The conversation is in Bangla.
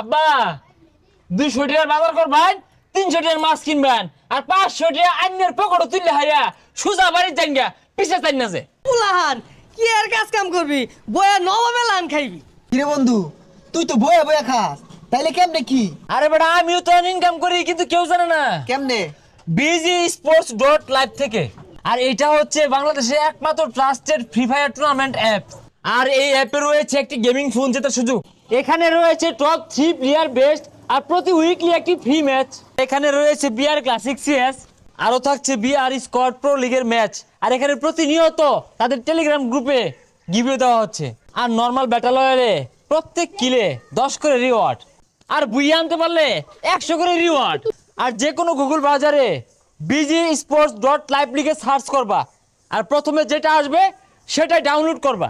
আব্বা 200 টাকার বাজার করবেন, 300 টাকার মাছ কিনবেন, আর 500 টাকা আইনের পকেটে তুললে হারিয়া সুজা বাড়ির জাঙ্গা পিছে চাই না যে। পুলাহান কি আর কাজ কাম করবি, বয়া নবাবে লান খাইবি। কিরে বন্ধু, তুই তো বয়া বয়া খাস, তাইলে কেমনে কি? আরে বেটা আমিও তো ইনকাম করি, কিন্তু কেউ জানে না। কেমনে? BGsports.live থেকে। আর এটা হচ্ছে বাংলাদেশের একমাত্র trusted free fire tournament app. আর এই অ্যাপে রয়েছে একটি গেমিং ফোন জেতার সুযোগ। এখানে রয়েছে টপ 3 প্লেয়ার বেস্ট, আর প্রতি উইকলি একটি ফ্রি ম্যাচ। এখানে রয়েছে বিআর ক্লাসিক সিএস, আরো থাকছে বিআর স্কোয়াড প্রো লিগের ম্যাচ। আর এখানে প্রতিনিয়ত তাদের টেলিগ্রাম গ্রুপে গিভওয়ে দেওয়া হচ্ছে। আর নর্মাল ব্যাটল রয়্যালে প্রত্যেক কিলে 10 করে রিওয়ার্ড, আর বুইয়ে আনতে পারলে 100 করে রিওয়ার্ড। আর যে কোনো গুগল ব্রাউজারে BGsports.live লিখে সার্চ করবা, আর প্রথমে যেটা আসবে সেটাই ডাউনলোড করবা।